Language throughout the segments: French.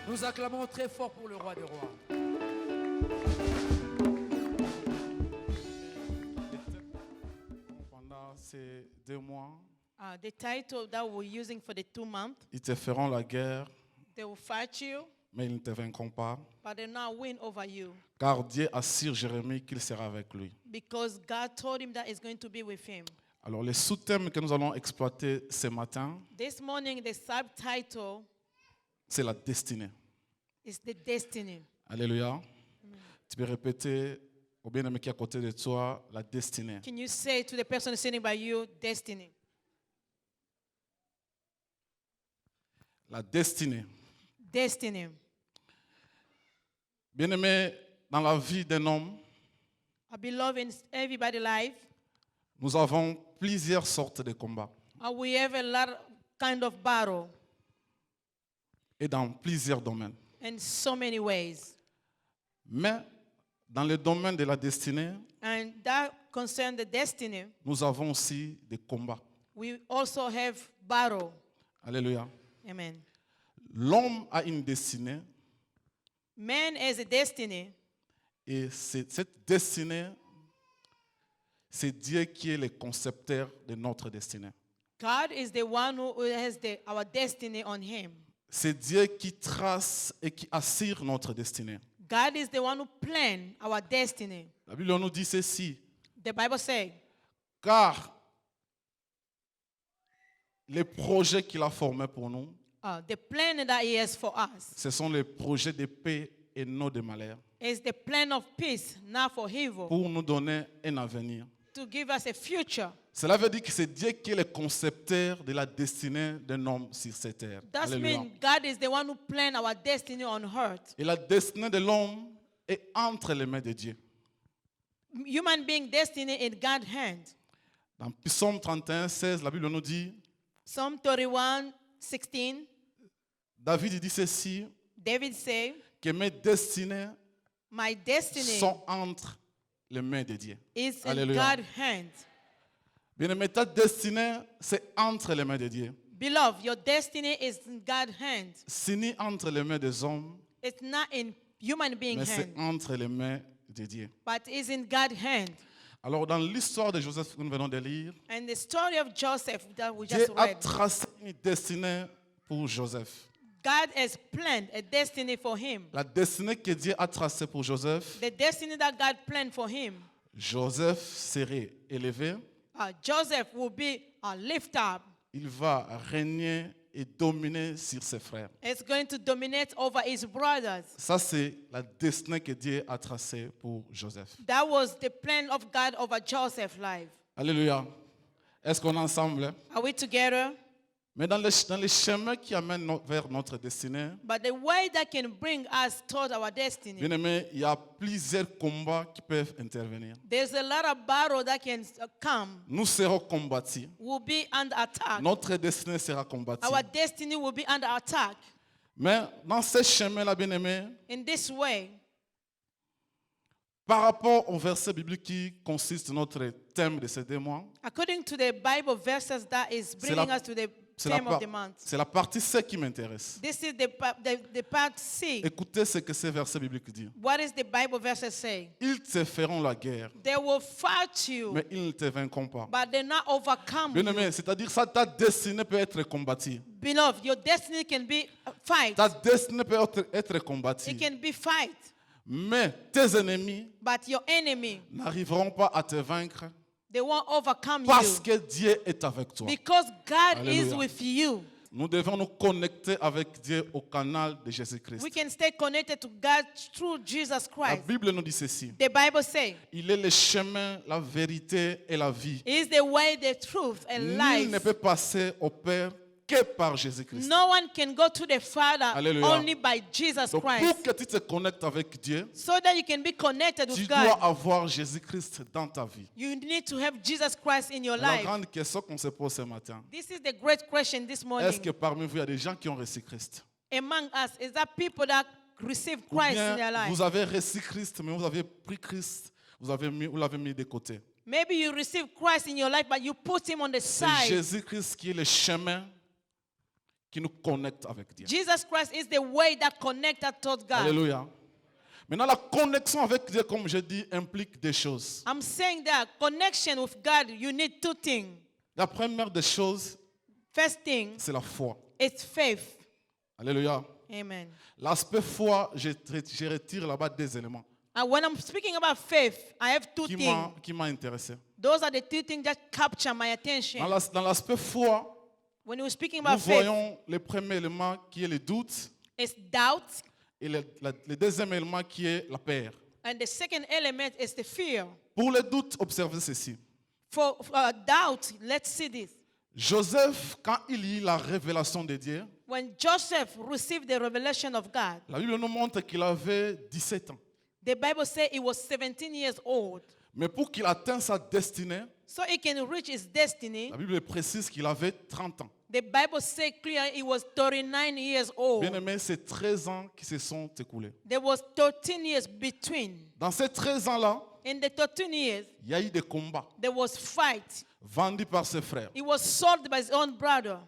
Nous acclamons très fort pour le roi des rois. Pendant ces 2 mois, The title that we're using for the 2 months, ils te feront la guerre, they will fight you, mais ils ne te vaincront pas. but they'll not win over you. Car Dieu assure Jérémie qu'il sera avec lui. Because God told him that he's going to be with him. Alors, les sous-thèmes que nous allons exploiter ce matin, This morning, the subtitle c'est la destinée. is the destiny. Alléluia. Tu peux répéter au bien-aimé qui est à côté de toi, la destinée. Can you say to the person sitting by you, destiny? La destinée. Destiny. Bien-aimé, dans la vie d'un homme, I beloved in everybody's life, nous avons plusieurs sortes de combats. we have a lot of kind of battle Et dans plusieurs domaines. in so many ways. Mais dans le domaine de la destinée, And that concerns the destiny. nous avons aussi des combats. We also have battle. Alléluia. Amen. L'homme a une destinée Man has a destiny, et cette destinée, c'est Dieu qui est le concepteur de notre destinée. God is the one who has our destiny on him. C'est Dieu qui trace et qui assure notre destinée. God is the one who planned our destiny. La Bible nous dit ceci, The Bible says, car les projets qu'il a formés pour nous, the plan that he has for us ce sont les projets de paix et non de malheur, is the plan of peace, not for evil, pour nous donner un avenir. to give us a future. Cela veut dire que c'est Dieu qui est le concepteur de la destinée d'un homme sur cette terre. That Alléluia. means God is the one who planned our destiny on earth. Et la destinée de l'homme est entre les mains de Dieu. Human being destiny in God's hand. Dans Psaume 31, 16, la Bible nous dit, Psalm 31, 16, David dit ceci, David said, que mes destinées my destiny sont entre les mains de Dieu. is in Alléluia. God's hand. Bien-aimé, ta destinée, c'est entre les mains de Dieu. Beloved, your destiny is in God's hand. Ce n'est entre les mains des hommes, It's not in human being mais c'est hand, entre les mains de Dieu. but is in God's hand. Alors, dans l'histoire de Joseph que nous venons de lire, And the story of Joseph that we Dieu just a read, tracé une destinée pour Joseph. God has planned a destiny for him. La destinée que Dieu a tracée pour Joseph, The destiny that God planned for him. Joseph serait élevé, Joseph will be a lift up. il va régner et dominer sur ses frères. It's going to dominate over his brothers. Ça, c'est la destinée que Dieu a tracée pour Joseph. That was the plan of God over Joseph's life. Alléluia. Est-ce qu'on est ensemble? Hein? Are we together? Mais dans les chemins qui amènent vers notre destinée, But the way that can bring us toward our destiny, bien aimé, il y a plusieurs combats qui peuvent intervenir. there's a lot of battle that can come. Nous serons combattus. We'll be under attack. Notre destinée sera combattue. Our destiny will be under attack. Mais dans ces chemins-là, bien aimé, In this way, par rapport au verset biblique qui consiste notre thème de ces 2 mois, according to the Bible verses that is bringing us to the theme of the month. c'est la partie C qui m'intéresse. This is the part C. Écoutez ce que ces versets bibliques disent. What is the Bible verses say? Ils te feront la guerre, They will fight you, mais ils ne te vaincront pas. but they not overcome Bien you. aimé, c'est-à-dire ça, ta destinée peut être combattue. Beloved, your destiny can be fight. Ta destinée peut être combattue. It can be fight, Mais tes ennemis but your enemy, n'arriveront pas à te vaincre they won't overcome parce you que Dieu est avec toi. because God Hallelujah. is with you. Nous devons nous connecter avec Dieu au canal de Jésus-Christ. We can stay connected to God through Jesus La Christ. Bible nous dit ceci. The Bible says, Il est le chemin, la vérité et la vie. He is the way, the truth, and Nul life. ne peut passer au Père que par Jésus-Christ. No one can go to the Father Hallelujah. only by Jesus Donc pour Christ. que tu te connectes avec Dieu, So that you can be connected tu with dois God, avoir Jésus-Christ dans ta vie. you need to have Jesus Christ in your La life. grande question qu'on se pose ce matin, This is the great question this est-ce morning. que parmi vous, il y a des gens qui ont reçu Christ? Among us, is that people that receive Ou Christ in their bien life? vous avez reçu Christ, mais vous avez pris Christ, vous l'avez mis de côté. Maybe you receive Christ in your life, but you put him on the C'est side. Jésus-Christ qui est le chemin qui nous connecte avec Dieu. Jesus Christ is the way that connects us to God. Alléluia. Maintenant, la connexion avec Dieu, comme je dis, implique des choses. I'm saying that connection with God, you need 2 things. La première des choses, First thing c'est la foi. is faith. Alléluia. Amen. L'aspect foi, je retire là-bas 2 éléments And when I'm speaking about faith, I have 2 things. qui m'ont intéressé. Those are the 2 things that capture my attention. Dans l'aspect foi, When we're speaking nous about faith, voyons le premier élément qui est le doute it's doubt. et le deuxième élément qui est la peur. And the second element is the fear. Pour le doute, observez ceci. For doubt, let's see this. Joseph, quand il eut la révélation de Dieu, When Joseph received the revelation of God, la Bible nous montre qu'il avait 17 ans. the Bible says he was 17 years old. Mais pour qu'il atteigne sa destinée, So he can reach his destiny. la Bible précise qu'il avait 30 ans. The Bible says clear he was 39 years old. Bien aimé, c'est 13 ans qui se sont écoulés. There was 13 years between. Dans ces 13 ans-là, In the 13 years, il y a eu des combats there was fight. vendus par ses frères, He was sold by his own brother.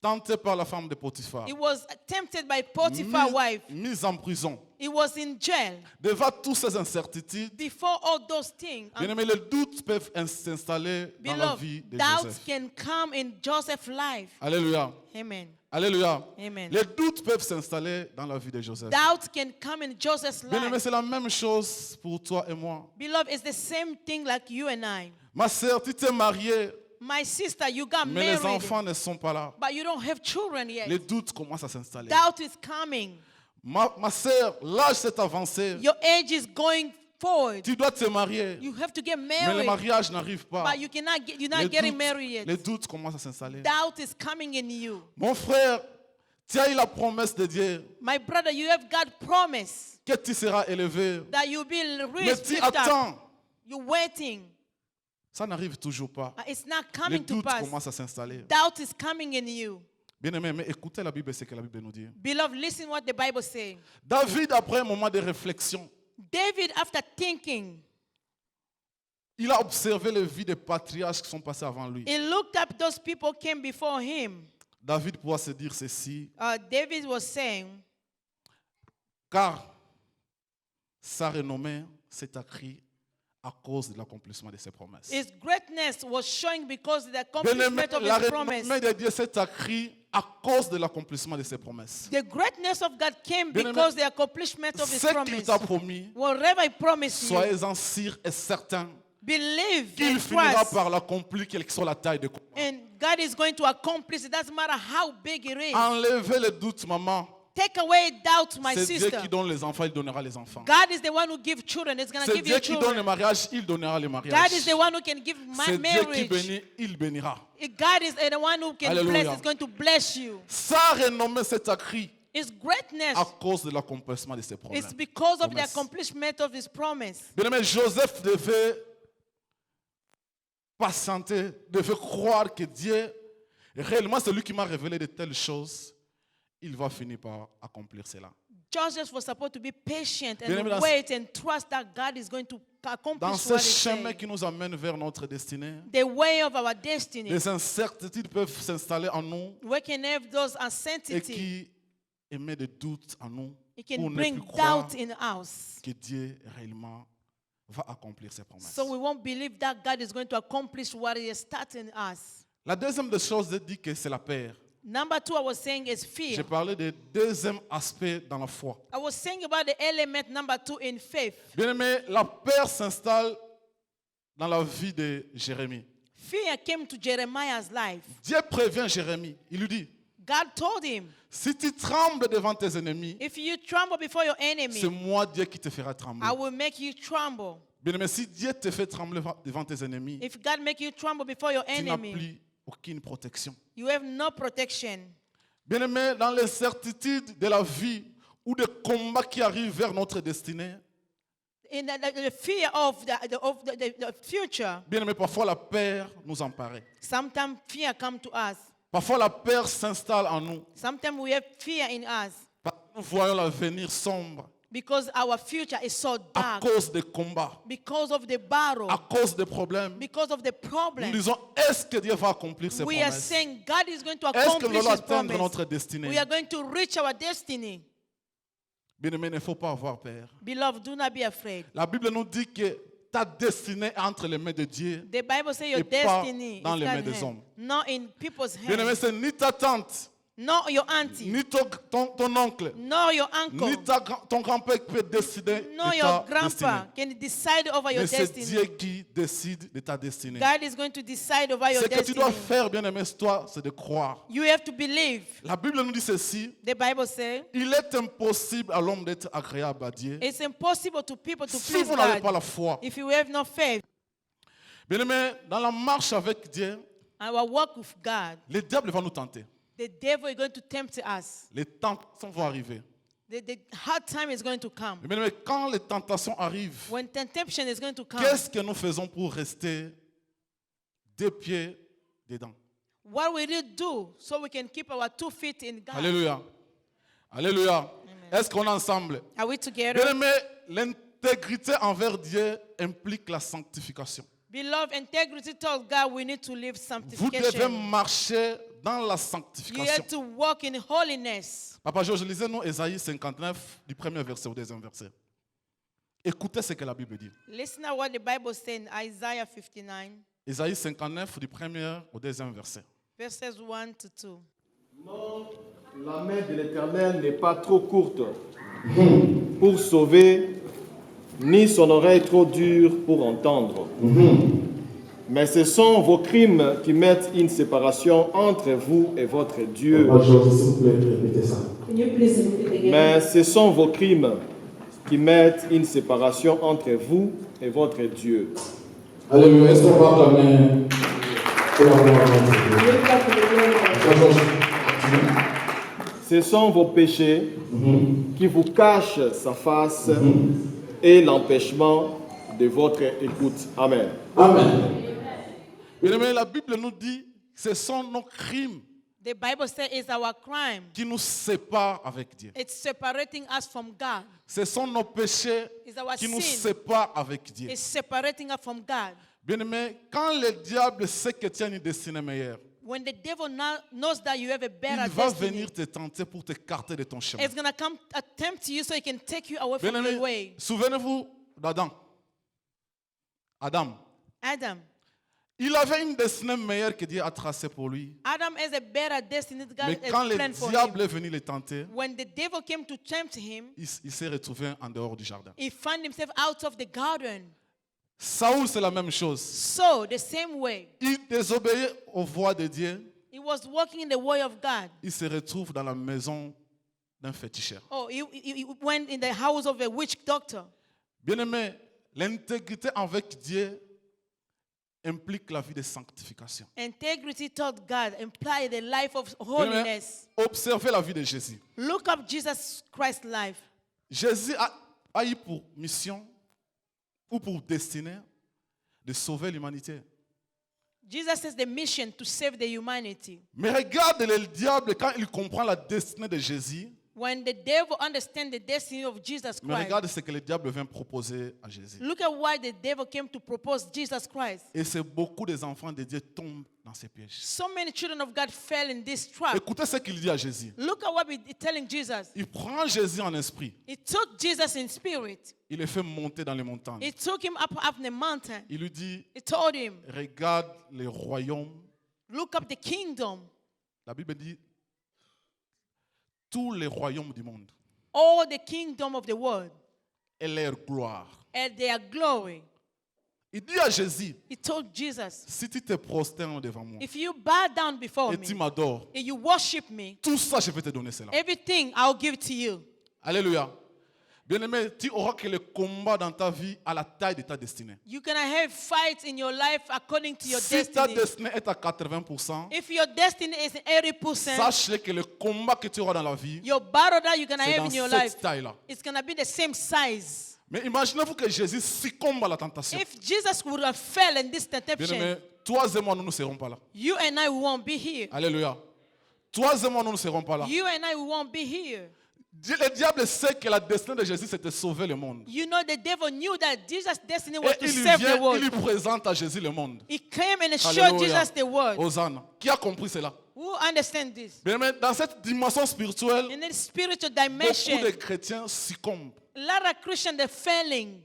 tentés par la femme de Potiphar, He was tempted by Potiphar's wife. mis en prison. He was in jail. Devant toutes ces incertitudes, Before all those things, bien aimé, les doutes peuvent s'installer dans la vie beloved, de doubts Joseph. can come in Joseph's life. Alléluia. Amen. Alléluia. Amen. Les doutes peuvent s'installer dans la vie de Joseph. Doubts can come in Joseph's Bien aimé, life. c'est la même chose pour toi et moi. Beloved, it's the same thing like you and I. Ma sœur, tu t'es mariée, My sister, you got mais les married, enfants ne sont pas là. but you don't have children yet. Les doutes commencent à s'installer. Doubt is coming. Ma sœur, l'âge s'est avancé. Your age is going forward. Tu dois te marier, You have to get mais le married, mariage n'arrive pas. but you cannot get, you're not Les getting doutes, married yet. les doutes commencent à s'installer. Doubt is coming in you. Mon frère, tu as eu la promesse de Dieu My brother, you have God promise que tu seras élevé. that you'll be Mais raised, tu picked up. attends. You're waiting. Ça n'arrive toujours pas. It's not Les coming to doutes pass. commencent à s'installer. Doubt is coming in you. Bien aimé, mais écoutez la Bible, c'est ce que la Bible nous dit. Beloved, listen what the Bible says. David, après un moment de réflexion, David, after thinking, il a observé les vies des patriarches qui sont passés avant lui. he looked up those people came before him. David pourra se dire ceci, David was saying, car sa renommée s'est accrue à cause de l'accomplissement de ses promesses. his greatness was showing because of the Bien-aimé, accomplishment of la his promise. renommée de Dieu s'est accrue à cause de l'accomplissement de ses promesses. The greatness of God came Bien-aimé, because the accomplishment of his Ce qu'il promise. t'a promis, Whatever I promised you, soyez-en sûrs et certains believe qu'il and finira trust, par l'accomplir, quelle que soit la taille de combat. and God is going to accomplish it. Doesn't matter how big it is. Enlevez le doute, maman. Take away doubt, my C'est Dieu sister. qui donne les enfants, il donnera les enfants. God is the one who gives children. It's going to C'est give Dieu you qui donne les children. mariages, il donnera les God mariages. is the one who can give C'est Dieu qui marriage. bénit, il bénira. God is the one who can Alléluia. bless. Is going to bless you. Sa renommée s'est accrue It's greatness. à cause de l'accomplissement de ses problèmes. It's because of the Promesses. accomplishment of His promise. Bien-aimé, Joseph devait patienter, devait croire que Dieu, réellement, c'est lui qui m'a révélé de telles choses. Il va finir par accomplir cela. Joseph was supposed to be patient Bien-aimé, and wait and trust that God is going to Dans accomplish ce what He chemin said. qui nous amène vers notre destinée, The way of our destiny. les incertitudes peuvent s'installer en nous We can have those et uncertainty. qui émet des doutes en nous It pour can ne bring plus croire doubt in us. que Dieu réellement va accomplir ses promesses. So we won't believe that God is going to accomplish what He has started in us. La deuxième des choses, je dis que c'est la peur. Number two, I was saying is J'ai fear. parlé du deuxième aspect dans la foi. I was saying about the element number two in faith. Bien aimé, la peur s'installe dans la vie de Jérémie. Fear came to Jeremiah's life. Dieu prévient Jérémie. Il lui dit, God told him, si tu trembles devant tes ennemis, if you tremble before your c'est enemy, moi Dieu qui te fera trembler. I will make you tremble. Bien aimé, si Dieu te fait trembler devant tes ennemis, If God make you tremble before your tu n'as enemy, plus aucune protection. you have no protection. Bien aimé, dans les certitudes de la vie ou des combats qui arrivent vers notre destinée, In the fear of the future, bien aimé, parfois la peur nous empare. sometimes fear comes to us. Parfois la peur s'installe en nous. Sometimes we have fear in us Nous voyons l'avenir sombre because our future is so à dark, cause des combats, because of the battle, à cause des problèmes. because of the Nous problem. disons, est-ce que Dieu va accomplir ses We are promesses? saying God is going to Est-ce que nous accomplish allons His atteindre promise. notre destinée? We are going to reach our destiny. Bien aimé, il ne faut pas avoir peur. Beloved, do not be afraid. La Bible nous dit que ta destinée est entre les mains de Dieu. The Bible says your Et pas destiny dans is les mains God's des hand, hommes. not in people's Bien aimé, hands. c'est ni ta tante, Not your auntie, ni ton oncle, nor your uncle, ni ton grand-père qui peut décider nor de your ta destinée. grandpa can decide over your Mais c'est Dieu destiny. qui décide de ta destinée. God is going to decide over your Ce que tu dois destiny. faire, bien aimé, toi, c'est de croire. You have to believe. La Bible nous dit ceci. The Bible says Il est impossible à l'homme d'être agréable à Dieu it's impossible to people to si please vous n'avez pas God la foi. if you have no faith. Bien aimé, dans la marche avec Dieu, Our walk with God, le diable va nous tenter. the devil is going to tempt us. Les tentations vont arriver. The hard time is going to come. Bien aimé, quand les tentations arrivent, When temptation is going to come, qu'est-ce que nous faisons pour rester deux pieds dedans? what will you do so we can keep our 2 feet in God? Alléluia. Alléluia. Est-ce qu'on est ensemble? Are we Bien together? aimé, l'intégrité envers Dieu implique la sanctification. Beloved, integrity tells God we need to live Vous devez sanctification. marcher dans la You sanctification. have to walk in holiness. Papa Georges, lisez-nous Ésaïe 59, du premier verset au deuxième verset. Écoutez ce que la Bible dit. Listen to what the Bible says in Isaiah 59, Ésaïe 59, du premier au deuxième verset. verses 1 to 2. Non, la main de l'Éternel n'est pas trop courte pour sauver, ni son oreille trop dure pour entendre. Mais ce sont vos crimes qui mettent une séparation entre vous et votre Dieu. Papa Georges, s'il vous plaît, répétez ça. Can you please repeat again? Mais ce sont vos crimes qui mettent une séparation entre vous et votre Dieu. Alléluia. Est-ce qu'on va acclamer pour la gloire de notre Dieu? You clap for the glory of God. Papa Georges, Ce sont vos péchés qui vous cachent sa face et l'empêchement de votre écoute. Amen. Amen. Bien aimé, la Bible nous dit que ce sont nos crimes The Bible says it's our crime. qui nous séparent avec Dieu. It's separating us from God. Ce sont nos péchés It's our qui nous sin. séparent avec Dieu. It's separating us from God. Bien aimé, quand le diable sait que tu as une destinée meilleure, When the devil knows that you have a better il va destiny, venir te tenter pour t'écarter de ton chemin. it's going to come attempt you so he can take you away Bien from aimé, your way. souvenez-vous d'Adam. Adam. Adam. Il avait une destinée meilleure que Dieu a tracée pour lui. Adam has a better destiny that Mais God quand has le planned for diable him. est venu le tenter, When the devil came to tempt him, il s'est retrouvé en dehors du jardin. he found himself out of the garden. Saoul, c'est la même chose. So, the same way, Il désobéit aux voix de Dieu. he was walking in the way of God. Il se retrouve dans la maison d'un féticheur. Oh, he went in the house of a witch doctor. Bien-aimé, l'intégrité avec Dieu implique la vie de sanctification. Integrity toward God implies the life of Bien-aimé, holiness. observez la vie de Jésus. Look up Jesus Christ's life. Jésus a eu pour mission ou pour destinée de sauver l'humanité. Jesus has the mission to save the humanity. Mais regarde le diable quand il comprend la destinée de Jésus. When the devil understands the destiny of Jesus Mais Christ, regarde ce que le diable vient proposer à Jésus. look at why the devil came to propose Jesus Christ. Et c'est beaucoup des enfants de Dieu tombent dans ces pièges. So many children of God fell in this trap. Écoutez ce qu'il dit à Jésus. Look at what he's telling Jesus. Il prend Jésus en esprit. He took Jesus in spirit. Il le fait monter dans les montagnes. He took him up the mountain. Il lui dit, He told him, regarde les royaumes. look up the kingdom. La Bible dit, tous les royaumes du monde All the kingdom of the world et leur gloire. and their glory. Il dit à Jésus, He told Jesus, si tu te prosternes devant moi if you bow down before et tu me m'adores, and you worship me, tout ça, je vais te donner cela. everything I'll give to you. Alléluia. Bien-aimé, tu auras que le combat dans ta vie à la taille de ta destinée. You're going to have fights in your life according to your Si ta destiny. destinée est à 80%, If your destiny is 80%, sache que le combat que tu auras dans la vie, your battle that you're going to c'est have dans in your cette life, taille-là. it's going to be the same size. Mais imaginez-vous que Jésus succombe à la tentation. If Jesus would have fell in this Bien-aimé, temptation, toi et moi, nous ne serons pas là. you and I won't be here. Alléluia. Toi et moi, nous ne serons pas là. You and I won't be here. Le diable sait que la destinée de Jésus, c'est de sauver le monde. You know, the devil knew that Jesus' destiny Et was to il lui save vient, the world. il lui présente à Jésus le monde. He came and showed Alléluia. Jesus the world. Hosanna. Qui a compris cela? Who understand this? Bien, mais dans cette dimension spirituelle, In the spiritual beaucoup dimension, de chrétiens succombent. a lot of Christians are failing.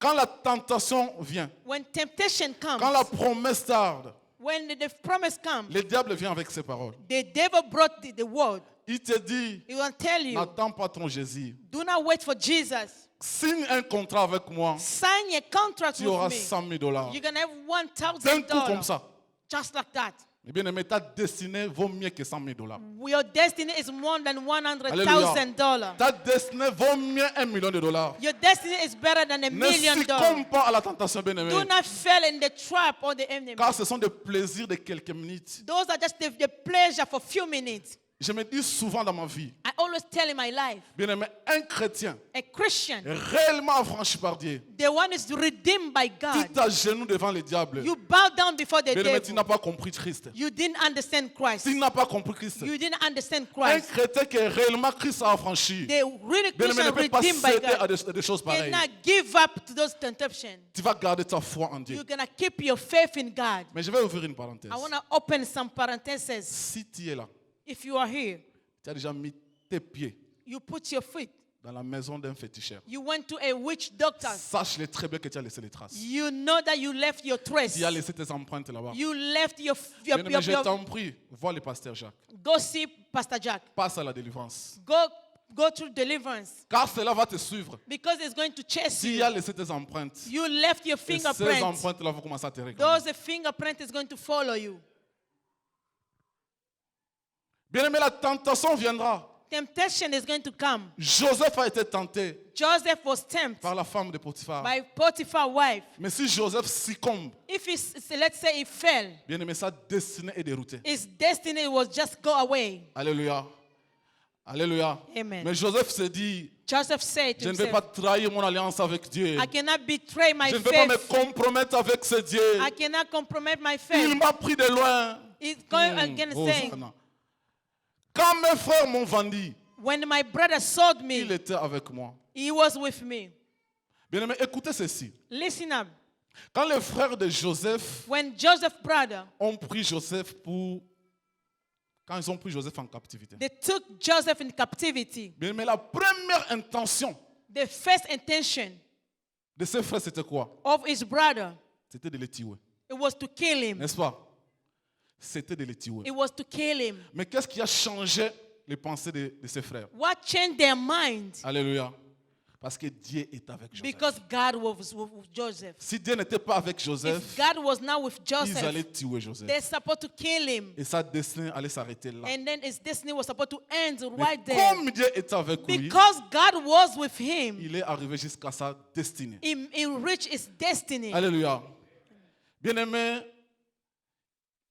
Quand la tentation vient, When temptation quand comes, la promesse tarde, when the promise comes, le diable vient avec ses paroles. the devil brought the word. Il te dit, He will tell you, n'attends pas ton Jésus. do not wait for Jesus. Signe un contrat avec moi, Sign a contract tu auras with me. 100 000 dollars. You're going to have D'un coup comme $1,000. ça. Just like that. Eh bien, aimé, ta destinée vaut mieux que 100 000 dollars. Your destiny is more than $100,000. Ta destinée vaut mieux $1 million. Your destiny is better than $1 Ne million. succombe pas à la tentation, bien aimé. Do not fall in the trap or the enemy. Car ce sont des plaisirs de quelques minutes. Those are just the pleasure for few minutes. Je me dis souvent dans ma vie, I always tell in my life, bien aimé, un chrétien a Christian, réellement affranchi par Dieu, the one is redeemed by God. tu t'agenouilles devant le diable. You bow down before the Bien aimé, tu n'as devil. pas compris Christ. You didn't understand Christ. Tu n'as pas compris Christ. You didn't understand Un Christ. chrétien qui est réellement Christ a affranchi, The really bien aimé, ne Christian peut pas redeemed by céder à God des choses pareilles. cannot give up to those temptations. Tu vas garder ta foi en Dieu. You're going to keep your faith in God. Mais je vais ouvrir une parenthèse. I want to open some parentheses. Si tu es là, If you are here, tu as déjà mis tes pieds you put your feet, dans la maison d'un féticheur, you went to a witch doctor. sache-le très bien que tu as laissé les traces. You know that you left your trace. Tu as laissé tes empreintes là-bas. You left your Bien aimé, je t'en prie, vois le pasteur Jacques. go see Pastor Jack. Passe à la délivrance. Go through deliverance Car cela va te suivre. because it's going to chase Tu you. as laissé tes empreintes. You left your Et ces fingerprints. empreintes-là vont commencer à te réclamer. Those fingerprints is going to follow you. Bien aimé, la tentation viendra. Temptation is going to come. Joseph a été tenté Joseph was tempted par la femme de Potiphar. by Potiphar's wife. Mais si Joseph succombe, If let's say he fell, bien aimé, sa destinée est déroutée. his destiny was just go away. Alléluia. Alléluia. Amen. Mais Joseph s'est dit, Joseph said to je ne vais pas himself, trahir mon alliance avec Dieu. I cannot betray my Je ne vais pas me faith. compromettre avec ce Dieu. I cannot compromise my Il faith. m'a pris de loin. He's going against saying, Hosanna. Quand mes frères m'ont vendu, when my brother sold il me, était avec moi. he was with me. Bien aimé, écoutez ceci. Listen up. Quand les frères de Joseph When Joseph's brother, ont pris Joseph quand ils ont pris Joseph en captivité. they took Joseph in captivity. Bien aimé, la première intention The first intention de ses frères, c'était quoi? of his brother, C'était de les tuer. it was to kill him. N'est-ce pas? C'était de les tuer. It was to kill him. Mais qu'est-ce qui a changé les pensées de ses frères? What changed their mind? Alléluia. Parce que Dieu est avec Joseph. Because God was with Joseph. Si Dieu n'était pas avec If Joseph, God was not with ils Joseph, allaient tuer Joseph. they're supposed to kill him. Et sa destinée allait s'arrêter là. And then his destiny was supposed to end Mais right there. comme Dieu était avec lui, Because God was with him, il est arrivé jusqu'à sa destinée. he reached his destiny. Alléluia. Bien-aimés,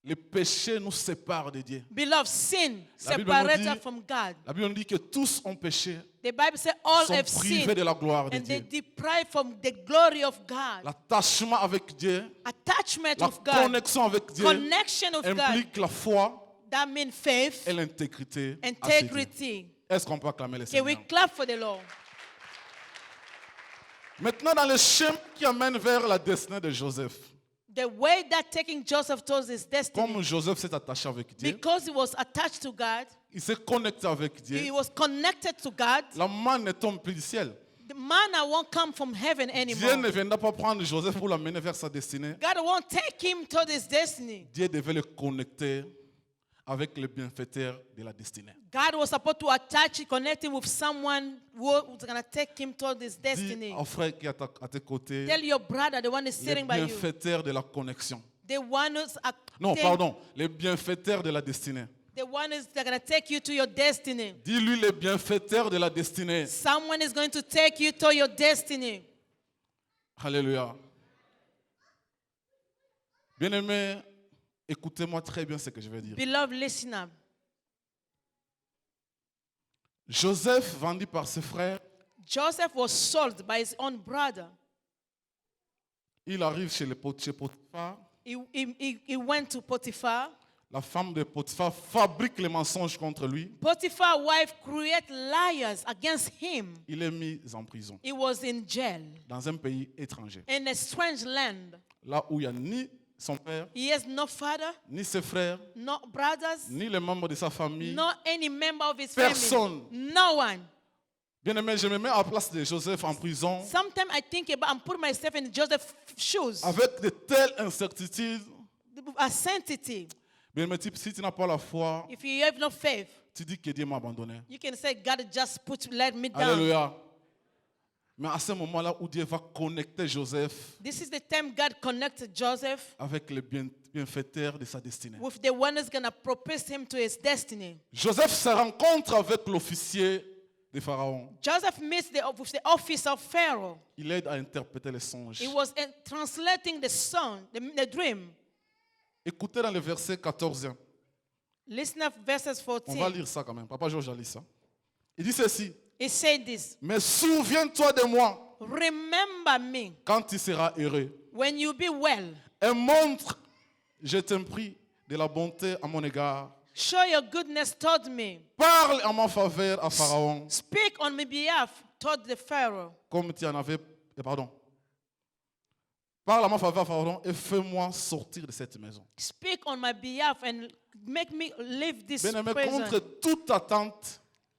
le péché nous sépare de Dieu. Beloved, sin La Bible nous separates dit- us from God. La Bible nous dit que tous ont péché, The Bible says all sont have privés sinned de la gloire de and they Dieu. deprive from the glory of God. L'attachement avec Dieu, Attachment la of God, connexion avec Dieu connection of God, implique la foi that means faith, et l'intégrité. à ses dieux. integrity. Est-ce qu'on peut acclamer le Can we Seigneur? clap for the Lord? Maintenant, dans le chemin qui amène vers la destinée de Joseph, The way that taking Joseph towards his destiny, comme Joseph s'est attaché avec Dieu, because he was attached to God, il s'est connecté avec he Dieu, was connected to God. la manne ne tombe plus du ciel. The manna won't come from heaven Dieu ne anymore. viendra pas prendre Joseph pour l'amener vers sa destinée. God won't take him toward his destiny. Dieu devait le connecter avec le bienfaiteur de la destinée. God was supposed to attach, connect him with someone who was going to take him toward his Dis destiny. au frère qui est à tes côtés, Tell your brother, the one who's le sitting by you, bienfaiteur de la connexion. the one who's Non, pardon, le bienfaiteur de la destinée. the one who's going to take you to your destiny. Dis-lui le bienfaiteur de la destinée. Someone is going to take you to your destiny. Alléluia. Bien-aimé, écoutez-moi très bien ce que je vais dire. Beloved, listen up. Joseph, vendu par ses frères, Joseph was sold by his own brother. il arrive chez Potiphar. He went to Potiphar. La femme de Potiphar fabrique les mensonges contre lui. Potiphar's wife created liars against him. Il est mis en prison He was in jail dans un pays étranger. in a strange land. Là où il n'y a ni son père, He has no father, ni ses frères, no brothers, ni les membres de sa famille. no any member of his Personne. family. No one. Bien-aimé, je me mets à la place de Joseph en prison Sometimes I think about and put myself in Joseph's shoes. avec de telles incertitudes. A sanctity. Bien-aimé, si tu n'as pas la foi, If you have no faith, tu dis que Dieu m'a abandonné. you can say, God just let me down. Alléluia. Mais à ce moment-là où Dieu va connecter Joseph This is the time God connected Joseph avec le bienfaiteur de sa destinée. with the one who's going to propose him to his destiny. Joseph se rencontre avec l'officier de Pharaon. Joseph meets with the office of Pharaoh. Il aide à interpréter les songes. He was translating the song, the dream. Écoutez dans le verset 14. Listen up verses On va 14. lire ça quand même. Papa Georges a lu ça. Il dit ceci. He said this, Mais souviens-toi de moi remember me quand tu seras heureux. when you be well. Et montre, je t'en prie, de la bonté à mon égard. Show your goodness toward me. Parle en ma faveur à Pharaon, Speak on my behalf toward the Pharaoh. comme tu en avais... Pardon. Parle en ma faveur à Pharaon et fais-moi sortir de cette maison. Speak on my behalf and make me leave this Bien-aimé, prison. contre toute attente,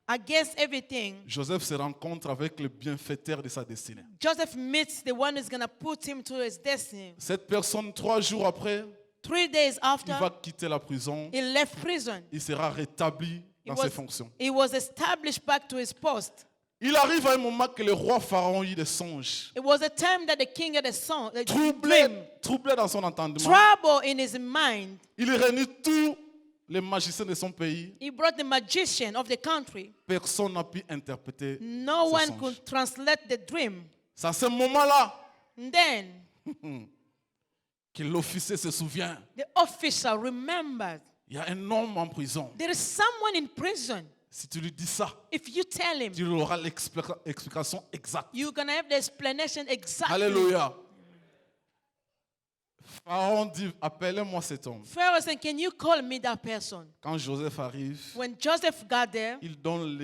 Against everything, Joseph se rencontre avec le bienfaiteur de sa destinée. Joseph meets the one who's going to put him to his destiny. Cette personne, 3 jours après, 3 days after, il va quitter la prison. he left prison. Il sera rétabli dans ses fonctions. He was established back to his post. Il arrive à un moment que le roi Pharaon eut des songes. It was a time that the king had a song, a dream, Troublé dans son entendement. trouble in his mind. Il réunit tous les magiciens de son pays. He brought the magician of the country. Personne n'a pu interpréter No ces one songes. could translate the dream. C'est à ce moment-là And then que l'officier se souvient. the officer remembered Il y a un homme en prison. there is someone in prison. Si tu lui dis ça, If you tell him, tu auras l'explication exacte. you're going to have the explanation exactly. Alléluia. Pharaon dit, appelez-moi cet homme. Pharaoh said, can you call me that person? Quand Joseph arrive, When Joseph got there, il donne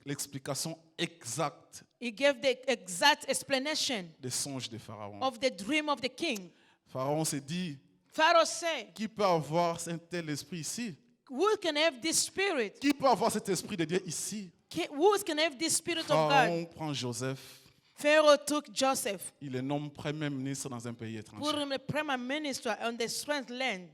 l'explication exacte he gave the exact explanation des songes de Pharaon. of the dream of the king. Pharaon se dit, Pharaoh said, qui peut avoir un tel esprit ici? who can have this spirit? Qui peut avoir cet esprit de Dieu ici? Who can have this spirit of God? Pharaon prend Joseph, Pharaoh took Joseph, il le nomme premier ministre dans un pays put étranger. him a prime minister on the strange land.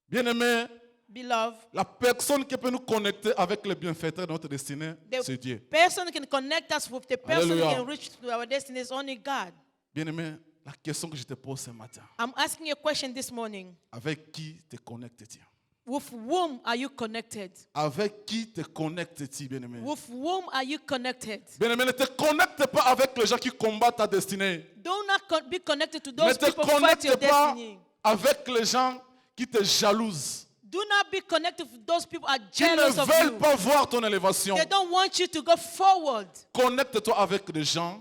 Bien-aimé, Beloved, La personne qui peut nous connecter avec le bienfaiteur de notre destinée, the c'est Dieu. person who can connect us with the person who Hallelujah. can reach to our destiny is only God. Bien-aimé, la question que je te pose ce matin, I'm asking you a question this morning. avec qui te connectes-tu? With whom are you connected? Avec qui te connectes-tu, bien-aimé? With whom are you connected? Bien-aimé, ne te connecte pas avec les gens qui combattent ta destinée. Do not be connected to Ne those te people who fight your connecte pas destiny. avec les gens qui te jalousent, Do not be connected with those people who are qui ne jealous of veulent you. pas voir ton élévation. They don't want you to go forward. Connecte-toi avec des gens.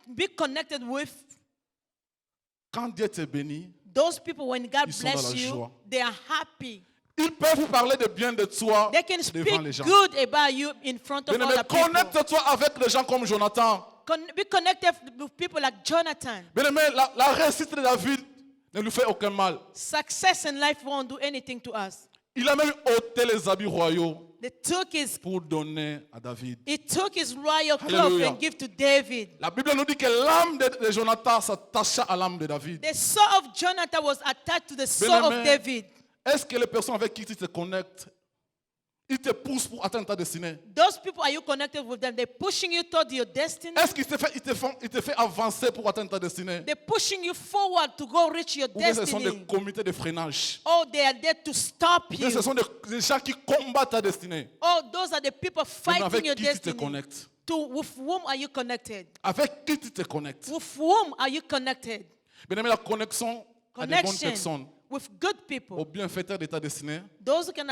Be connected with Quand Dieu te bénit, those people. When God Ils sont dans bless la you, joie. they are happy. ils peuvent parler de bien de toi They can devant les speak gens. good about you in front of Bien-aimé, other people. connecte-toi avec des gens comme Jonathan. Be connected with people like Jonathan. Bien-aimé, la réussite de David ne lui fait aucun mal. Success in life won't do anything to us. Il a même ôté les habits royaux They took his, pour donner à David. he took his royal clothes Hallelujah. and give to David. La Bible nous dit que l'âme de Jonathan s'attacha à l'âme de David. The soul of Jonathan was attached to the soul of Bien-aimé, David. est-ce que les personnes avec qui tu te connectes, ils te poussent pour atteindre ta destinée? Those people, are you connected with them? They're pushing you toward your destiny. Est-ce qu'ils te fait avancer pour atteindre ta destinée? They're pushing you forward to go reach your Ou bien ce sont destiny. des comités de freinage? Oh, they are there to stop Ou bien ce you. sont des gens qui combattent ta destinée? Oh, those are the people Mais fighting avec your qui tu te destiny. connectes? With whom are you connected? Avec qui tu te connectes? With whom are you connected? Bien aimé, la connexion à des bonnes Connection personnes, with good au people. bienfaiteur de ta destinée, Those who can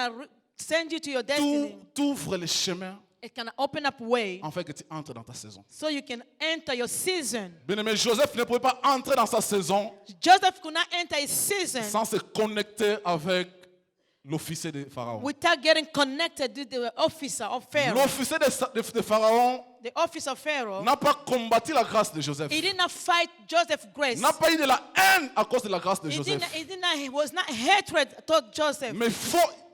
send you to your destiny. t'ouvre les chemins It can open up way afin que tu entres dans ta saison. so you can enter your season. Bien aimé, Joseph ne pouvait pas entrer dans sa saison Joseph could not enter his season sans se connecter avec l'officier de Pharaon. without getting connected to the officer of Pharaoh. L'officier de Pharaon The officer of Pharaoh, n'a pas combattu la grâce de Joseph. he did not fight Joseph's grace. N'a pas eu de la haine à cause de la grâce de Joseph. He was not hatred toward Joseph. Mais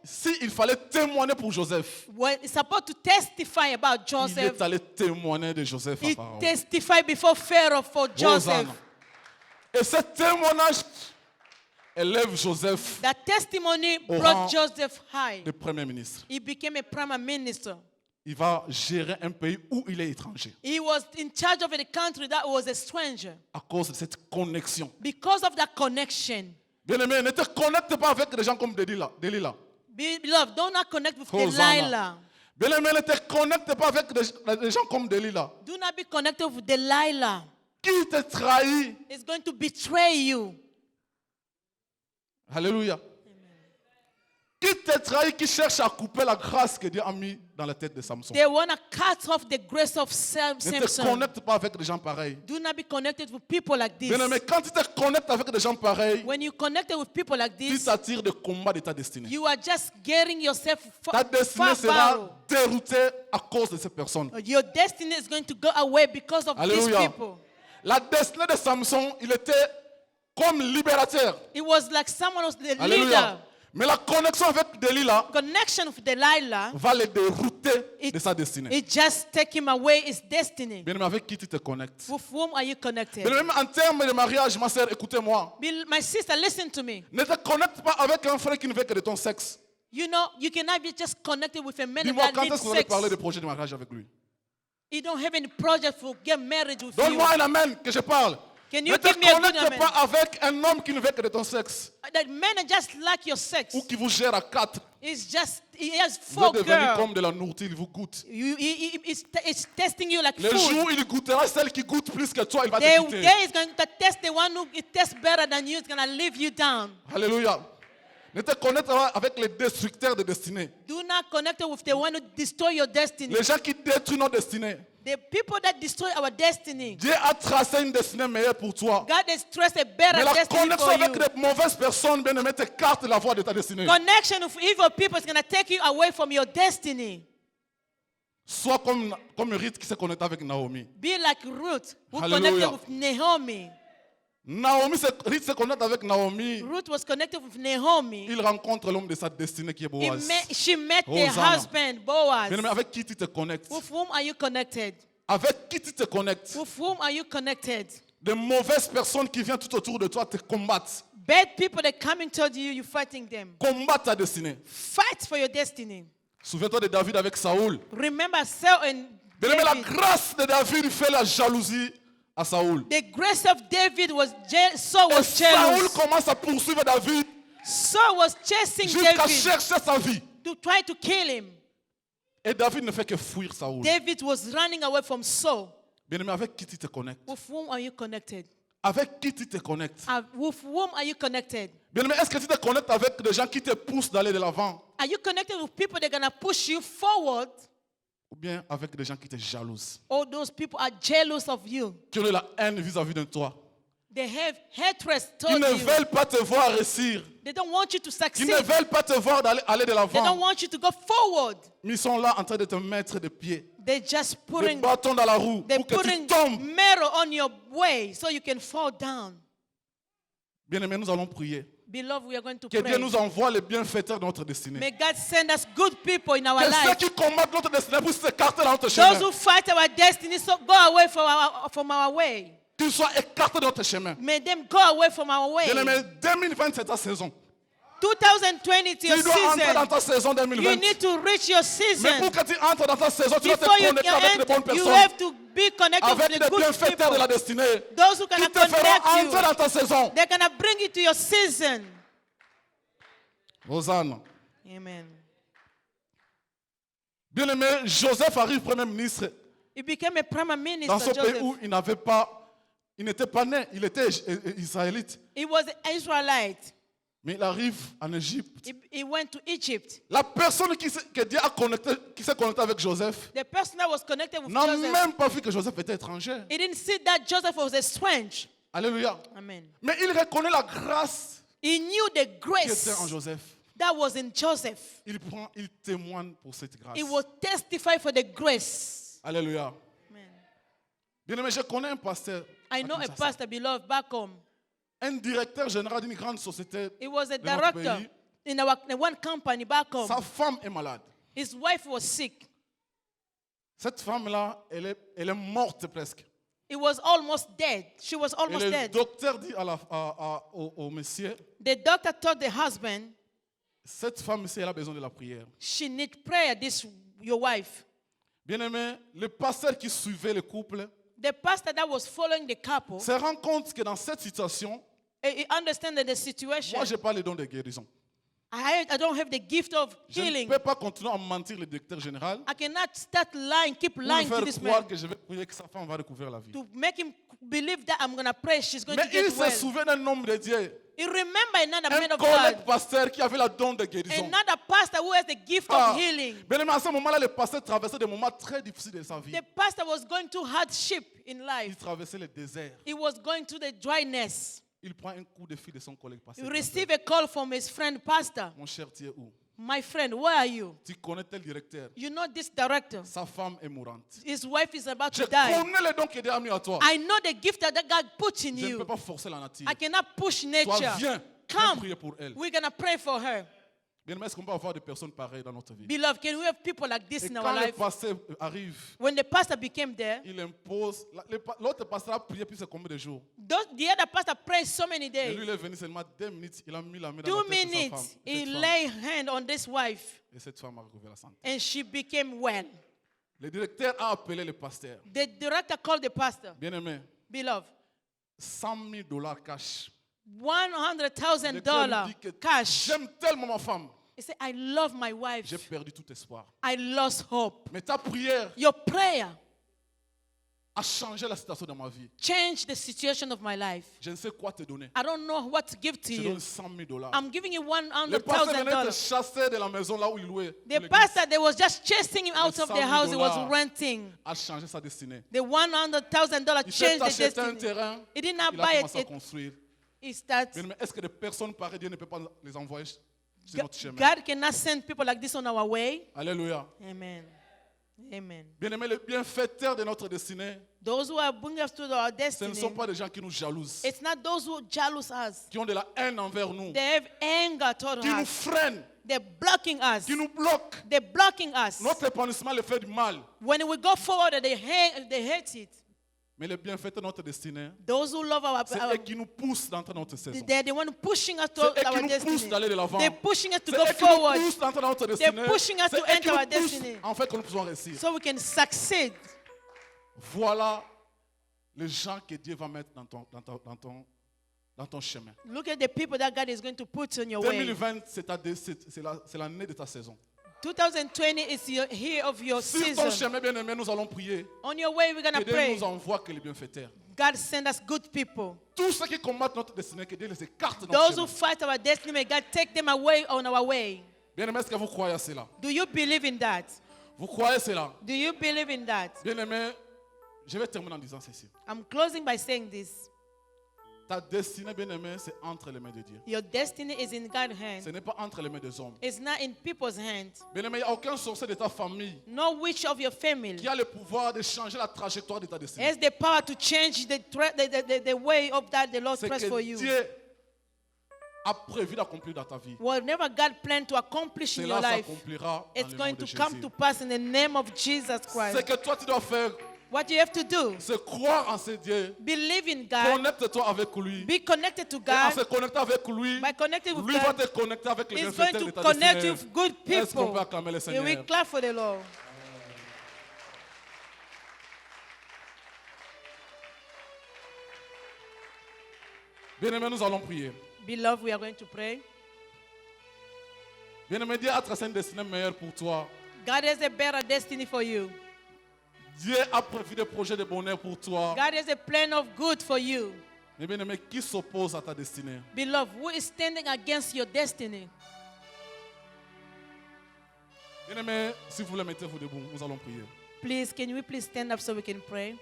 s'il fallait témoigner pour Joseph, When he's supposed to testify about il Joseph, est allé témoigner de Joseph à he Pharaon. testified before Pharaoh for Joseph. Hosanna. Et ce témoignage élève Joseph That testimony Au rang brought Joseph high. de Premier ministre. He became a prime minister. Il va gérer un pays où il est étranger He was in charge of a country that was a stranger. à cause de cette connexion. Because of that connection. Bien-aimé, ne te connecte pas avec des gens comme Delilah. Beloved, do not connect with Hosanna. Delilah. Bien-aimé, ne te connecte pas avec des gens comme Delilah. Do not be connected with Delilah. Qui te trahit? It's going to betray you. Alléluia. Qui te trahit, qui cherche à couper la grâce que Dieu a mis dans la tête de Samson. They want to cut off the grace of Ne te Samson. connecte pas avec des gens pareils. Do not be connected with people like this. Bien-aimé, quand tu te connectes avec des gens pareils, When you connected with people like tu this, t'attires des combats de ta destinée. you are just getting yourself Ta destinée far. sera déroutée à cause de ces personnes. Your destiny is going to go away because of these Alléluia. people. La destinée de Samson, il était comme libérateur. It was like someone was the leader. Alléluia. Mais la connexion avec Delilah Connection with Delilah, va le dérouter de sa destinée. it just take him away his destiny. Bien-aimé, avec qui tu te connectes? With whom are you connected? Bien-aimé, en termes de mariage, ma sœur, écoutez-moi. My sister, listen to me. Ne te connecte pas avec un frère qui ne veut que de ton sexe. You know, you cannot be just connected with a man Dis-moi, that quand needs est-ce que vous allez sex. parler de projet de mariage avec lui? You don't have any project for get married with you. Donne-moi un amen que je parle. Can Ne you te give me a good connecte amen? pas avec un homme qui ne veut que de ton sexe That men are just like your sex. ou qui vous gère à quatre. He has Vous 4 êtes devenu girls. comme de la nourriture, il vous goûte. It's testing you like Le food. jour où il goûtera celle qui goûte plus que toi, il va te Day quitter. is going to test the one who it tests better than you. It's going to leave you down. Alléluia. Ne te connecte pas avec les destructeurs de destinée. Do not connect with the one who destroy your destiny. Les gens qui détruisent nos destinées. The people that destroy our destiny. Dieu a tracé une destinée meilleure pour toi. God has traced a better Mais la destiny connexion for avec you. les mauvaises personnes, bien aimé, t'écarte la voie de ta destinée. Connection with evil people is going to take you away from your destiny. Sois comme Ruth qui s'est connectée avec Naomi. Be like Ruth, who Hallelujah. connected with Naomi. Ruth se connecte avec Naomi. Ruth was connected with Naomi. Il rencontre l'homme de sa destinée qui est Boaz. She met the Hosanna. husband, Boaz. Bien aimé, avec qui tu te connectes? With whom are you connected? Avec qui tu te connectes? With whom are you connected? De mauvaises personnes qui viennent tout autour de toi te combattent. Bad people that coming toward you, you're fighting them. Combat ta destinée. Fight for your destiny. Souviens-toi de David avec Saoul. Remember Saul and Bien-aimé, la David. grâce de David fait la jalousie à Saoul. The grace of David was Saul Et was Saoul jealous. commence à poursuivre David Saul was chasing jusqu'à David chercher sa vie. to try to kill him. Et David ne fait que fuir Saoul. David was running away from Saul. Bien-aimé, avec qui tu te connectes? With whom are you connected? Avec qui tu te connectes? With whom are you connected? Bien-aimé, est-ce que tu te connectes avec des gens qui te poussent d'aller de l'avant? Are you connected with people that are going to push you forward, Ou bien avec des gens qui te jalousent? or those people are jealous of you? Qui ont de la haine vis-à-vis de toi? They have hatred Qui towards ne you. veulent pas te voir réussir. They don't want you to Qui succeed. ne veulent pas te voir aller de They don't l'avant. want you to go forward. Mais ils sont là en train de te mettre des pieds, They're just des putting bâtons dans la roue they're pour que tu putting tombes. metal on your way so you can fall down. Bien-aimés, nous allons prier. Beloved, we are going to Que Dieu pray. nous envoie les bienfaiteurs de notre destinée. May God send us good people in our Que ceux life. qui combattent notre destinée puissent s'écarter de notre Those chemin. who fight our destiny, so go away from our way. Qu'ils soient écartés de notre chemin. May them go away from our way. Bien-aimés, 2020, c'est ta saison. 2020 is your Tu dois entrer dans season. ta saison You 2020. need to reach your Mais pour season. que tu entres dans ta saison, tu dois te Before you connecter avec les bonnes can enter, you personnes. have to be connected Avec with les the good bienfaiteurs de la people. destinée. Those who can Qui te feront connect entrer you. dans ta saison. They're going to bring you to your season. Hosanna. Amen. Bien-aimé, Joseph arrive Premier ministre He became a prime dans minister, ce pays Joseph. où il n'était pas né, il était israélite. He was an Israelite. Mais il arrive en Égypte. He went to Egypt. La personne que Dieu a connecté, qui s'est connectée avec Joseph, The person that was connected with n'a Joseph, même pas vu que Joseph était étranger. he didn't see that Joseph was a strange. Alléluia. Amen. Mais il reconnaît la grâce He knew the qui grace était en Joseph. that was in Joseph. Il témoigne pour cette grâce. He will testify for the grace. Alléluia. Amen. Bien-aimé, je connais un pasteur. I à know a Kinshasa. pastor, beloved, back home. Un directeur général d'une grande société. He was a de notre director pays. in one company back home. Sa femme est malade. His wife was sick. Cette femme-là, elle est morte presque. He was almost dead. She was Et almost le dead. docteur dit au monsieur, The doctor told the husband, cette femme-ci, elle a besoin de la prière. she need prayer, your wife. Bien-aimé, le pasteur qui suivait le couple The pastor that was following the couple, se rend compte que dans cette situation, he understood the situation. moi, je n'ai pas le don de guérison. I don't have the gift of Je ne healing. peux pas continuer à mentir le directeur général I cannot start lying, keep pour lui lying to faire this croire man que je vais prier que sa femme va recouvrir la vie. to make him believe that I'm going to pray, she's going Mais to get il se well. souvient d'un homme de Dieu, He remember another man un of collègue God, pasteur qui avait le don de guérison. another pastor who has the gift Ah, of healing. bien-aimé, à ce moment-là, le pasteur traversait des moments très difficiles de sa vie. The pastor was going through hardship in Il life. traversait le désert. He was going through the dryness. Il prend un coup de fil de son collègue He pasteur. received a call from his friend pastor. Mon cher, tu es où? My friend, where are you? Tu connais tel directeur. You know this director. Sa femme est mourante. His wife is about Je to die. connais le don que Dieu a mis à toi. I know the gift that God put in Je ne peux you. pas forcer la nature. I cannot push Toi, nature. viens. Viens Come. prier pour elle. We're going to pray for her. Bien, mais est-ce qu'on peut avoir des personnes pareilles dans notre vie? Beloved, can we have people like this Et in our quand le life? pasteur arrive, When the pastor became there, il impose. L'autre pasteur a prié plus de combien de jours? the other pastor prayed so many Et lui, days. il est venu seulement 2 minutes. Il a mis la main dans 2 la tête de sa minutes, femme. he lay hand on this wife, Et cette femme a retrouvé la santé. and she became well. Le directeur a appelé le pasteur. The director called the pastor, Bien aimé, beloved, $100,000 cash. $100,000 cash. J'aime tellement ma femme. He said, I love my J'ai wife. perdu tout espoir. I lost hope. Mais ta prière Your prayer a changé la situation de ma vie. changed the situation of my life. Je ne sais quoi te donner. I don't know what to give to Je you. donne $100,000. I'm giving you Le pasteur venait te $100,000. chasser de la maison là où il louait. The L'église. pastor, they was just chasing him out of the house he was $100,000 renting. A changé sa destinée. The $100,000 Il s'est changed the acheté un destiny. terrain. He did not Il a buy commencé à it. construire. He starts. Bien aimé, est-ce que des personnes pareilles, Dieu ne peut pas les envoyer sur notre chemin? God cannot send people like this on our way. Alléluia. Amen. Amen. Bien aimé, les bienfaiteurs de notre destinée, Those who are bringing us to our ce ne destiny, sont pas des gens qui nous jalousent, it's not those who jealous us. qui ont de la haine envers nous, They have anger toward qui nous us. freinent, They're blocking us. qui nous bloquent. They're blocking us. Notre épanouissement le fait du mal. When we go forward, they hate it. Mais les bienfaiteurs de notre destinée, Those who love c'est eux qui nous poussent d'entrer dans notre saison. they're the one pushing us C'est to eux qui our nous poussent destiny. d'aller de l'avant. They're pushing us to C'est go eux qui forward nous poussent d'entrer dans notre destinée. They're pushing us C'est to eux qui enter our nous poussent, destiny. en fait, que nous pouvons réussir. so we can succeed. Voilà les gens que Dieu va mettre dans ton chemin. Look at the people that God is going to put on your way. 2020, c'est l'année de ta saison. 2020 is your year of your Sur ton season. chemin bien-aimé, nous allons prier. On your way, we're going Que to Dieu pray. nous envoie que les bienfaiteurs. God send us good people. Tous ceux qui combattent notre destinée, que Dieu les écarte de notre Those who chemin. fight our destiny, may God take them away on our way. Bien-aimé, est-ce que vous croyez à cela? Do you believe in that? Vous croyez cela? Do you believe in that? Bien-aimé, je vais terminer en disant ceci. I'm closing by saying this. Ta destinée, bien-aimé, c'est entre les mains de Dieu. Your destiny is in God's hand. Ce n'est pas entre les mains des hommes. It's not in people's hands. Bien-aimé, il n'y a aucun sorcier de ta famille No witch of your family qui a le pouvoir de changer la trajectoire de ta destinée. has the power to change the way of that the Lord C'est trusts que for you. Dieu a prévu d'accomplir dans ta vie. Whatever God planned to accomplish in your Cela life, s'accomplira dans it's le nom going de to come Jésus. to pass in the name of Jesus Ce Christ. que toi tu dois faire, What you have to do, c'est croire en ce Dieu. believe in God, Connecte-toi avec lui. be connected to Et en se God. connectant avec lui, By connecting with lui va God, te connecter avec les He's going bienfaiteurs de to ta connect destinée. you with good Est-ce qu'on peut people. acclamer le Yeah, we Seigneur? clap for the Lord. Bien-aimés, nous allons prier. Beloved, we are going to pray. Bien-aimé, Dieu a tracé une destinée meilleure pour toi. God has a better destiny for you. Dieu a prévu des projets de bonheur pour toi. God has a plan of good for you. Mais bien-aimé, qui s'oppose à ta destinée? Beloved, who is standing against your destiny? Bien-aimé, si vous voulez, mettez-vous debout. Nous allons prier. Please, can we please stand up so we can pray?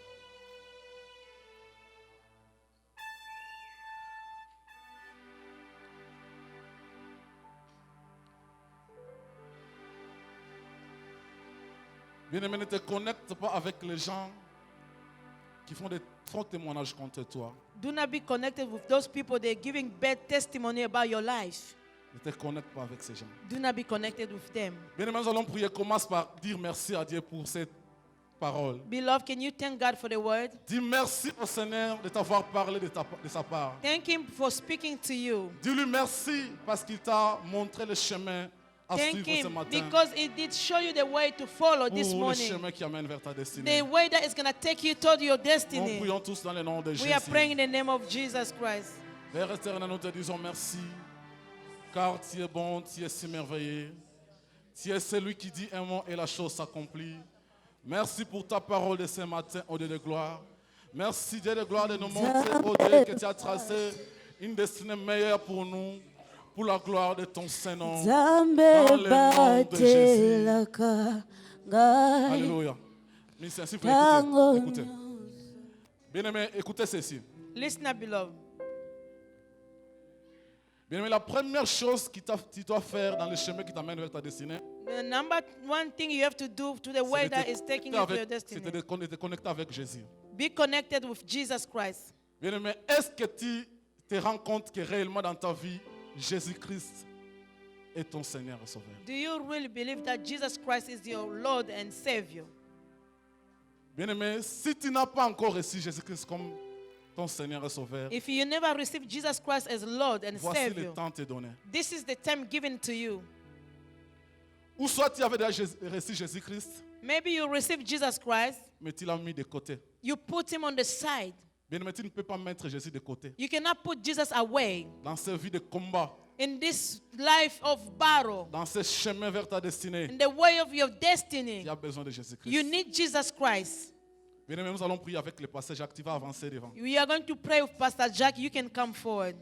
Bien-aimé, ne te connecte pas avec les gens qui font des faux témoignages contre toi. Do not be connected with those people that are giving bad testimony about your life. Ne te connecte pas avec ces gens. Do not be connected with them. Bien-aimé, nous allons prier. Commence par dire merci à Dieu pour cette parole. Beloved, can you thank God for the word? Dis merci au Seigneur de t'avoir parlé de sa part. Thank Him for speaking to you. Dis-lui merci parce qu'il t'a montré le chemin à Thank suivre ce Him matin. because He did show you the way to follow this Pour le morning. chemin qui amène vers ta destinée. The way that is going to take you toward your Nous destiny. prions tous dans le nom de We are Jésus. praying in the name of Jesus Christ. Père éternel, nous te disons merci, car tu es bon, tu es si merveilleux. Tu es celui qui dit un mot et la chose s'accomplit. Merci pour ta parole de ce matin, au Dieu de gloire. Merci Dieu de gloire de nous montrer, au Dieu, que tu as tracé une destinée meilleure pour nous, pour la gloire de ton Saint-Nom. Dans le nom de Jésus. Alléluia. Ministère, s'il vous plaît, écoutez. Écoutez. Bien-aimé, écoutez ceci. Listen up, beloved. Bien-aimé, la première chose que tu dois faire dans le chemin qui t'amène vers ta destinée, The number one thing you have to do to the way that is taking you to your c'est destiny. de te connecter avec Jésus. Be connected with Jesus Christ. Bien-aimé, est-ce que tu te rends compte que réellement dans ta vie, Jésus-Christ est ton Seigneur et Sauveur? Do you really believe that Jesus Christ is your Lord and Savior? Bien-aimé, si tu n'as pas encore reçu Jésus-Christ comme ton Seigneur et Sauveur, If you never received Jesus Christ as Lord and voici le Savior, temps te donné. this is the time given to you. Ou soit tu avais déjà reçu Jésus-Christ, Maybe you received Jesus Christ, mais tu l'as mis de côté. you put him on the side. Bien-aimé, tu ne peux pas mettre Jésus de côté. You cannot put Jesus away Dans cette vie de combat, in this life of battle, dans ce chemin vers ta destinée, in the way of your tu destiny. as besoin de Jésus-Christ. You need Jesus Christ. Bien-aimé, nous allons prier avec le passage Jacques. Tu vas avancer devant. We are going to pray with Pastor Jack. You can come forward.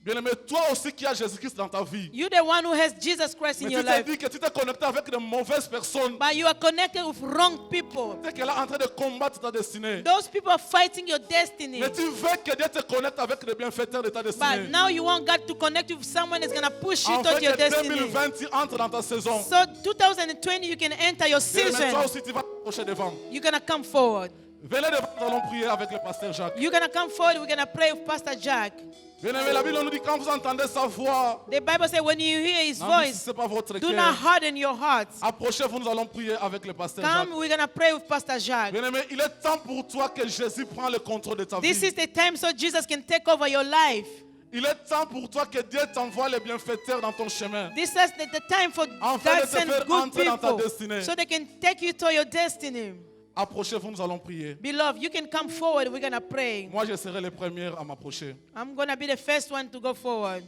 Bien-aimé, toi aussi qui as Jésus-Christ dans ta vie, You're the one who has Jesus Christ in mais your tu t'es life, dit que tu t'es connecté avec de mauvaises personnes, but you are connected with wrong people. tu sais qu'elle est en train de combattre ta destinée. Those people are fighting your destiny. Mais tu veux que Dieu te connecte avec les bienfaiteurs de ta destinée. But now you want God to connect you with someone that's going to push you En toward fait, your que destiny. 2020, tu entres dans ta saison. So 2020, you can enter your Bien-aimé, toi season. aussi, tu vas t'approcher devant. You're going to come forward. Venez devant, nous allons prier avec le pasteur Jacques. You're going to come forward. We're going to pray with Pastor Jack. Bien-aimé, la Bible nous dit quand vous entendez sa voix, The Bible says when you hear his voice, n'endurcissez pas votre do not cœur. harden your hearts. Approchez-vous, nous allons prier avec le pasteur Jacques. Come, we're going to pray with Pastor Jack. Bien-aimé, il est temps pour toi que Jésus prenne le contrôle de ta This vie. is the time so Jesus can take over your life. Il est temps pour toi que Dieu t'envoie les bienfaiteurs dans ton chemin. This is the time for Afin de God te send faire good entrer dans ta people destinée. so they can take you to your destiny. Approchez-vous, nous allons prier. Beloved, you can come forward. We're going to pray. Moi, je serai le premier à m'approcher. I'm going to be the first one to go forward.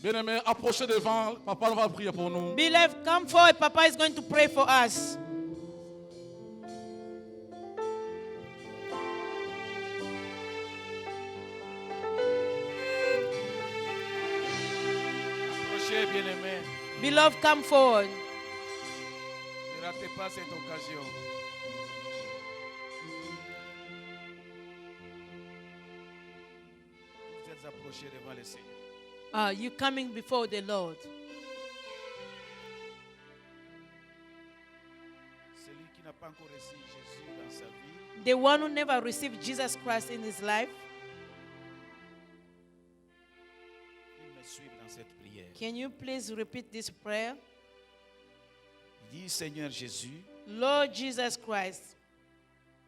Bien-aimé, approchez devant. Papa va prier pour nous. Beloved, come forward. Papa is going to pray for us. Approchez, bien-aimés. Beloved, come forward. Ne ratez pas cette occasion. Vous êtes approchés devant le Seigneur. You coming before the Lord. Celui qui n'a pas encore reçu Jésus dans sa vie, The one who never received Jesus Christ in his life. il me suit dans cette prière. Can you please repeat this prayer? Il dit, Seigneur Jésus, Lord Jesus Christ,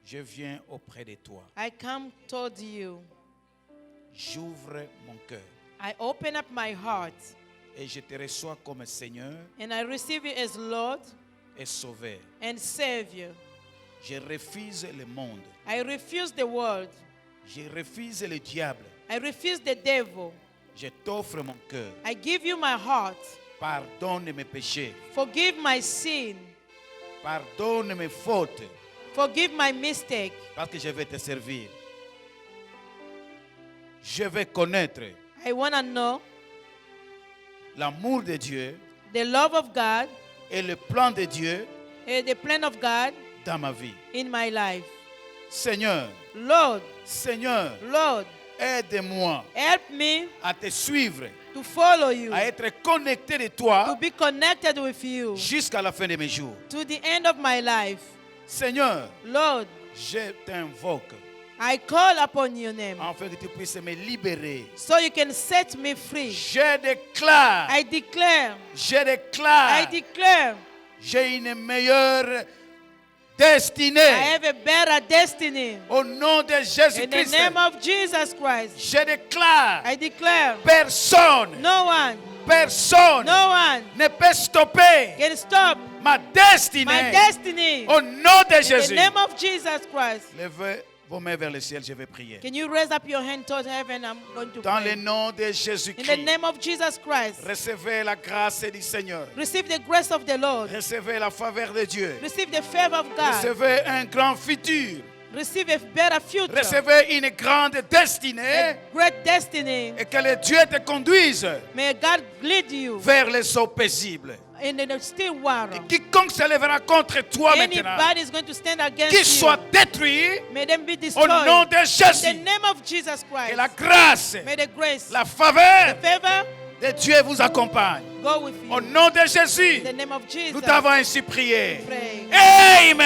je viens auprès de toi. I come toward you. J'ouvre mon cœur I open up my heart et je te reçois comme Seigneur and I receive you as Lord et Sauveur. and Savior. Je refuse le monde. I refuse the world. Je refuse le diable. I refuse the devil. Je t'offre mon cœur. I give you my heart. Pardonne mes péchés. Forgive my sin. Pardonne mes fautes. Forgive my mistake. Parce que je vais te servir. Je vais connaître I want to know l'amour de Dieu the love of God et le plan de Dieu and the plan of God dans ma vie. in my life. Seigneur, Lord, Seigneur, Lord, aide-moi help me à te suivre, to follow you, à être connecté de to toi be connected with you jusqu'à la fin de mes jours. to the end of my life. Seigneur, Lord, je t'invoque I call upon your name afin que tu puisses me libérer. so you can set me free. Je déclare, I declare, j'ai une meilleure I destinée. have a better destiny. Au nom de In the Jésus-Christ, name of Jesus Christ, je déclare, I declare personne, no one ne peut stopper can stop ma my destinée. destiny. Au nom de In the Jésus. name of Jesus Christ. Levez vos mains vers le ciel, je vais prier. Can you raise up your hand toward heaven? I'm going to Dans le pray. nom de In the Jésus-Christ, name of Jesus Christ, recevez la grâce du Seigneur. receive the grace of the Lord. Recevez la faveur de Dieu. Receive the favor of God. Recevez un grand futur. Receive a better future. Recevez une grande destinée. A great destiny. Et que le Dieu te conduise May God lead you vers les eaux paisibles. in the still water. Quiconque se lèvera contre toi maintenant, Anybody is going to stand against qu'il you. soit détruit May them be au destroyed. nom de In the Jésus. name of Jesus Christ. Que la grâce, May the grace, la faveur the favor de Dieu vous accompagne. go with you. Au nom de Jésus, In the name of Jesus. nous t'avons ainsi prié. Pray. Amen.